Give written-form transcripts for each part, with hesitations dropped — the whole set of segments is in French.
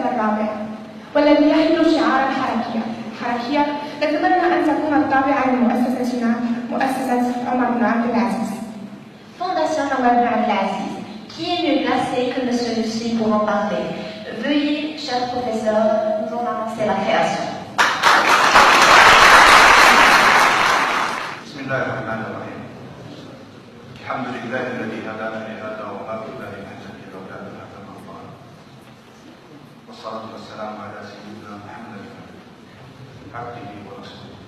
الرابع والذي يحمل شعارا حركية نتمنى أن تكون الطابعة لمؤسستنا مؤسسة عمر بن عبد العزيز. Fondation Omar ibn Abdel Aziz. Qui est mieux placé que celui-ci pour en parler? Veuillez, cher professeur, nous en annoncer la création. بسم الله الرحمن الرحيم. الحمد لله الذي هدانا لهذا وما كنا لنهتدي لولا أن هدانا الله. والصلاة والسلام على سيدنا محمد عبده ورسوله.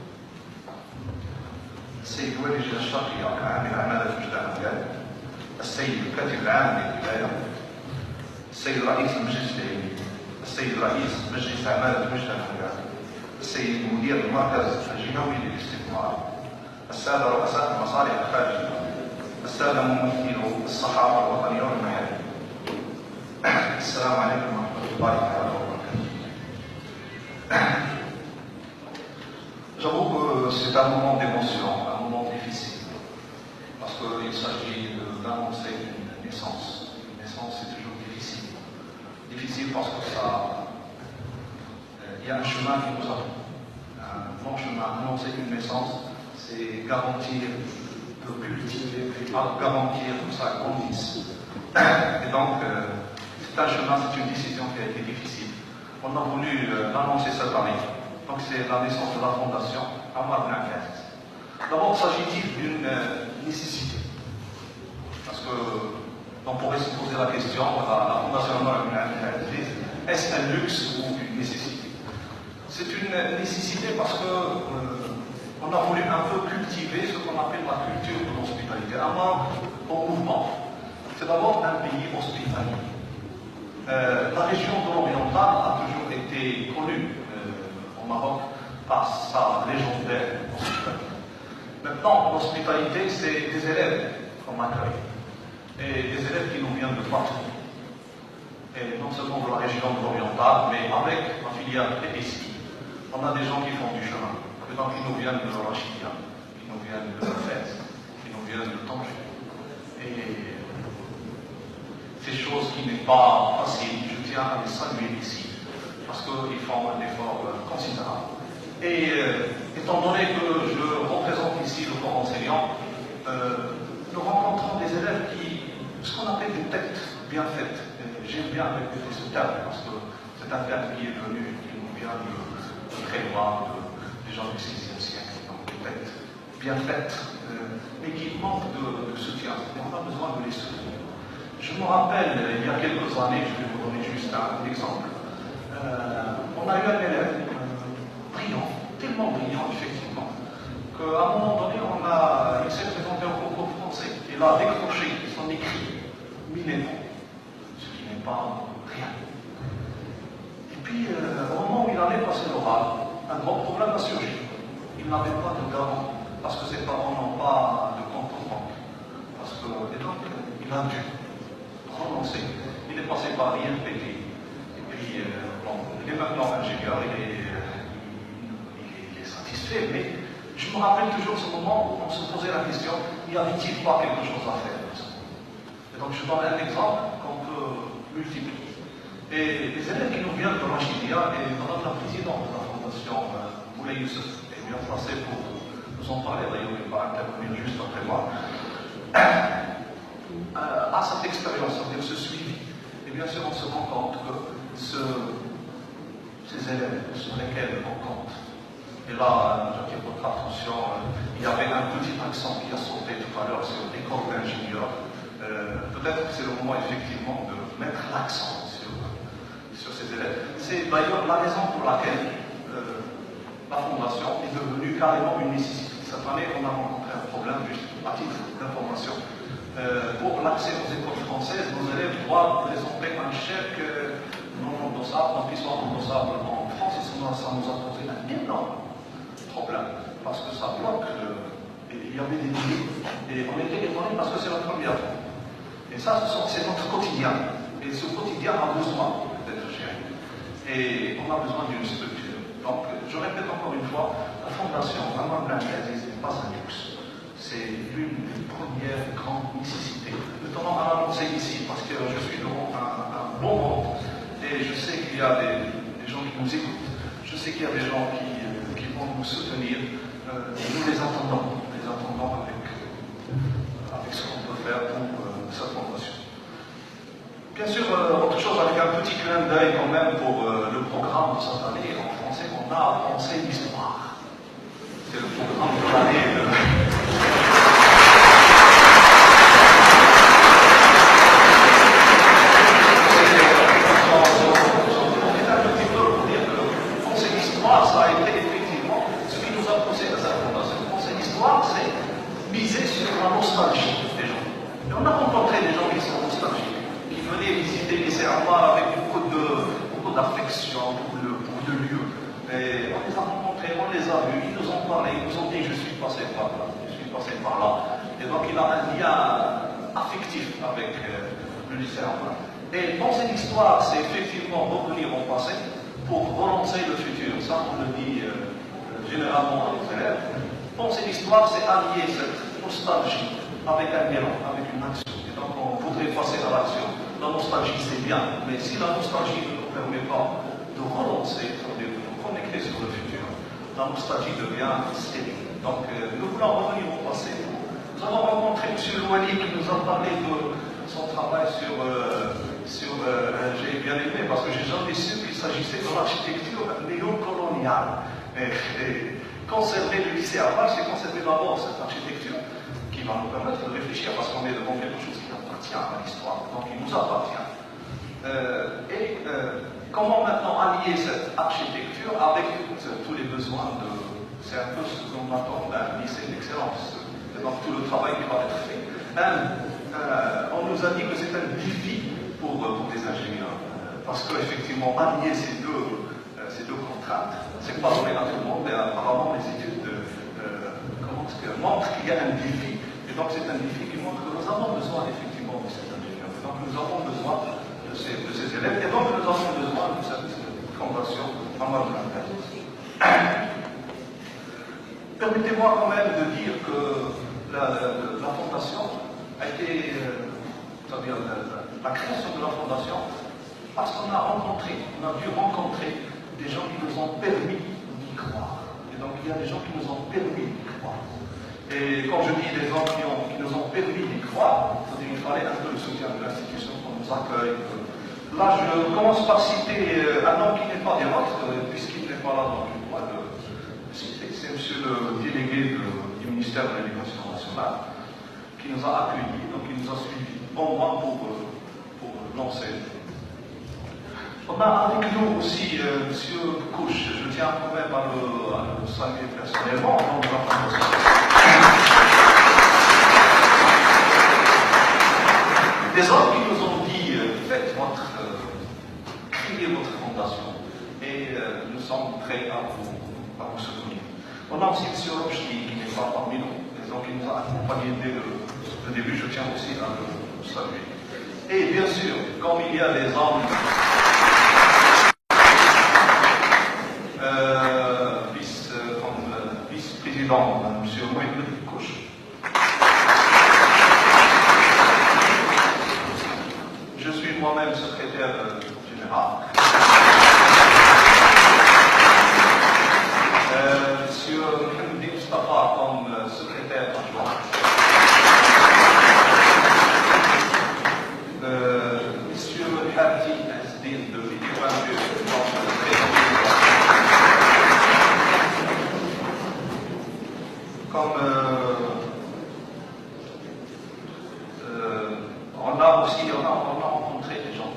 السيد ولي الشرقي عامل عمالة وجدان الرجال. السيد الكاتب العام للولاية. السيد رئيس المجلس العلمي. السيد رئيس مجلس عمالة وجدان الرجال. السيد مدير المركز الجهوي للاستثمار. السادة رؤساء المصالح الخارجية. السادة ممثلو الصحافة الوطنية والمحلية. السلام عليكم ورحمة الله وبركاته. J'avoue que c'est un moment d'émotion, un moment difficile, parce qu'il s'agit d'annoncer une naissance. Une naissance, c'est toujours difficile. Difficile parce que il y a un chemin qui nous attend, un long chemin. Annoncer une naissance, c'est garantir de cultiver, garantir que ça grandisse. Et donc, c'est un chemin, c'est une décision qui a été difficile. On a voulu l'annoncer cette année. Donc, c'est la naissance de la fondation Omar ibn Abdel Aziz. D'abord, s'agit-il d'une nécessité? Parce qu'on pourrait se poser la question, la fondation Omar ibn Abdel Aziz, est-ce un luxe ou une nécessité? C'est une nécessité parce que on a voulu un peu cultiver ce qu'on appelle la culture de l'hospitalité. Amman au mouvement, c'est d'abord un pays hospitalier. La région de l'Oriental a toujours été connue au Maroc par sa légendaire hospitalité. Maintenant, l'hospitalité, c'est des élèves qu'on accueille. Et des élèves qui nous viennent de partout. Et non seulement de la région de l'Oriental, mais avec la filière EPICI, on a des gens qui font du chemin. Donc, qui nous viennent de Rachidia, qui nous viennent de Fès, qui nous viennent de Tanger. Et ces choses qui n'est pas facile, je tiens à les saluer ici, parce qu'ils font un effort considérable. Et étant donné que je représente ici le corps enseignant, nous rencontrons des élèves qui, ce qu'on appelle des têtes bien faites. J'aime bien répéter ce terme, parce que c'est un terme qui est venu, qui nous vient de très loin, des gens du XVIe siècle, donc des têtes bien faites, mais qui manquent de soutien. Et on a besoin de les soutenir. Je me rappelle, il y a quelques années, je vais vous donner juste un exemple, on a eu un élève brillant, tellement brillant, effectivement, qu'à un moment donné, il s'est présenté au concours français. Il a décroché son écrit 1000 ans, ce qui n'est pas rien. Et puis, au moment où il allait passer l'oral, un grand problème a surgi. Il n'avait pas de garant, parce que ses parents n'ont pas de compte en banque. Et donc, il a dû renoncer. Il est passé par l'INPT. Et puis, il est maintenant ingénieur, il est satisfait, mais je me rappelle toujours ce moment où on se posait la question, n'y avait-il pas quelque chose à faire? Et donc, je donne un exemple qu'on peut multiplier. Et les élèves qui nous viennent de Rachidia, et Madame la Présidente de la Fondation Moulay Youssef est bien placée pour nous en parler, d'ailleurs il va intervenir juste après moi, à cette expérience, c'est-à-dire ce suivi. Et bien sûr, on se rend compte que ces élèves sur lesquels on compte, et là, j'attire votre attention, il y avait un petit accent qui a sauté tout à l'heure sur l'école d'ingénieurs. Peut-être que c'est le moment effectivement de mettre l'accent sur ces élèves. C'est d'ailleurs la raison pour laquelle la fondation est devenue carrément une nécessité. Cette année, on a rencontré un problème, juste à titre d'information. Pour l'accès aux écoles françaises, nos élèves doivent présenter un chèque non endossable, donc ils sont endossables en France, et ça nous a posé un énorme problème, parce que ça bloque, il y avait des délais, et on était étonnés parce que c'est la première fois. Et ça, c'est notre quotidien. Et ce quotidien a besoin d'être géré. Et on a besoin d'une structure. Donc, je répète encore une fois, la fondation Omar ibn Abdel Aziz n'est pas un luxe. C'est l'une des premières grandes nécessités. Nous tenons à l'annoncer ici, parce que je suis devant un bon monde. Et je sais qu'il y a des gens qui nous écoutent. Je sais qu'il y a des gens qui vont nous soutenir. Nous les attendons. Nous les attendons avec ce qu'on peut faire pour cette fondation. Bien sûr, autre chose, avec un petit clin d'œil quand même pour le programme de cette année. En français, on a pensé l'histoire. C'est le programme de l'année. Ça a été effectivement ce qui nous a poussé à cette fondation. Cette histoire, c'est miser sur la nostalgie des gens. Et on a rencontré des gens qui sont nostalgiques, qui venaient visiter les Ammar avec beaucoup d'affection pour le lieu. Et on les a rencontrés, on les a vus, ils nous ont parlé, ils nous ont dit je suis passé par là, je suis passé par là. Et donc il a un lien affectif avec le lycée Ammar. Et penser l'histoire, c'est effectivement revenir au passé pour relancer le futur. Ça, on le dit généralement à nos élèves. Penser l'histoire, c'est allier cette nostalgie avec un bilan, avec une action. Et donc, on voudrait passer à l'action. La nostalgie, c'est bien, mais si la nostalgie ne nous permet pas de relancer, de nous connecter sur le futur, la nostalgie devient stérile. Donc, nous voulons revenir au passé. Nous avons rencontré M. Louali qui nous a parlé de son travail j'ai bien aimé parce que j'ai jamais su qu'il s'agissait de l'architecture néocoloniale. Et conserver le lycée Ammar, c'est conserver d'abord cette architecture qui va nous permettre de réfléchir parce qu'on est devant quelque chose qui appartient à l'histoire, donc il nous appartient. Comment maintenant allier cette architecture avec tous les besoins de... C'est un peu ce qu'on attend d'un lycée d'excellence, et donc tout le travail qui va être fait. On nous a dit que c'est un défi pour les ingénieurs, parce qu'effectivement, allier ces deux contraintes, c'est pas donné à tout le monde, et apparemment les études montrent qu'il y a un défi, et donc c'est un défi qui montre que nous avons besoin effectivement de cet ingénieur, et donc nous avons besoin de ces élèves, et donc nous avons besoin de cette fondation Ammar Blanquer. Permettez-moi quand même de dire que la fondation a été, c'est-à-dire la création de la fondation, parce qu'on a dû rencontrer des gens qui nous ont permis d'y croire. Et donc il y a des gens qui nous ont permis d'y croire. Et quand je dis des gens qui nous ont permis d'y croire, c'est-à-dire qu'il fallait un peu le soutien de l'institution qu'on nous accueille. Là, je commence par citer un nom qui n'est pas des nôtres, puisqu'il n'est pas là, donc je dois le citer. C'est monsieur le délégué du ministère de l'Éducation nationale, qui nous a accueillis, donc il nous a suivis au moins pour lancer. On a avec nous aussi M. Couche, je tiens quand même à le saluer personnellement, donc des hommes qui nous ont dit créez votre fondation et nous sommes prêts à vous soutenir. On a aussi M. Rochdy qui n'est pas parmi nous, et donc il nous a accompagnés dès le début, je tiens aussi à le saluer. Et bien sûr, comme il y a des hommes vice-président, M. Mohamed Kouch, je suis moi-même secrétaire général. M. Mohamed Mustafa comme secrétaire adjoint. Monsieur Hadi Asdin de l'Équipage comme on a rencontré des gens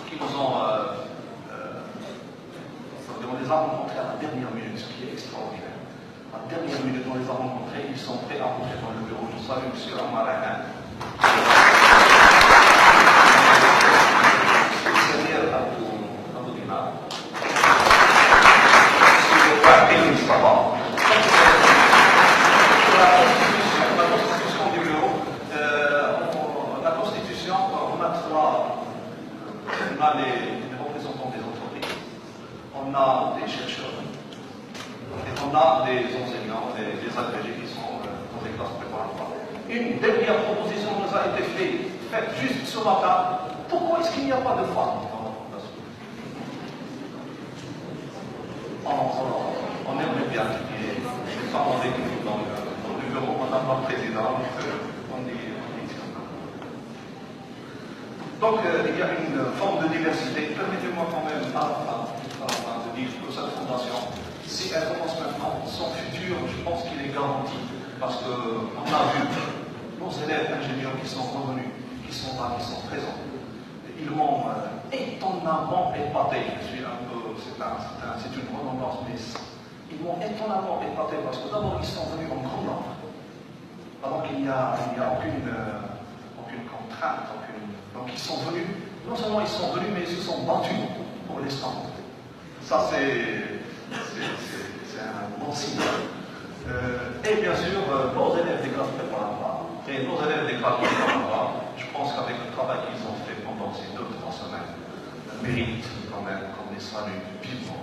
qui nous ont on les a rencontrés à la dernière minute, ce qui est extraordinaire. À la dernière minute, on les a rencontrés, ils sont prêts à rentrer dans le bureau. Je salue M. Ammar Blanquer. La Constitution, on a les représentants des entreprises, on a des chercheurs, et on a des enseignants, des agrégés qui sont dans les classes préparatoires. Une dernière proposition nous a été faite juste ce matin. Pourquoi est-ce qu'il n'y a pas de femmes Maria qui est vraiment avec nous dans le bureau, Madame la Présidente, on dit. Donc, il y a une forme de diversité. Permettez-moi quand même, à la fin, de dire que cette fondation, si elle commence maintenant, son futur, je pense qu'il est garanti. Parce qu'on a vu nos élèves ingénieurs qui sont revenus, qui sont là, qui sont présents. Ils m'ont étonnamment épaté. Je suis un peu, c'est une redondance, mais ils m'ont étonnamment épaté parce que d'abord, ils sont venus en grand nombre. Alors qu'il n'y a aucune contrainte, donc ils sont venus, non seulement ils sont venus, mais ils se sont battus pour les stands. Ça, c'est un bon signe. Et bien sûr, nos élèves des classes préparatoires et nos élèves des classes préparatoires, je pense qu'avec le travail qu'ils ont fait pendant ces 2-3 semaines, méritent quand même qu'on les salue vivement.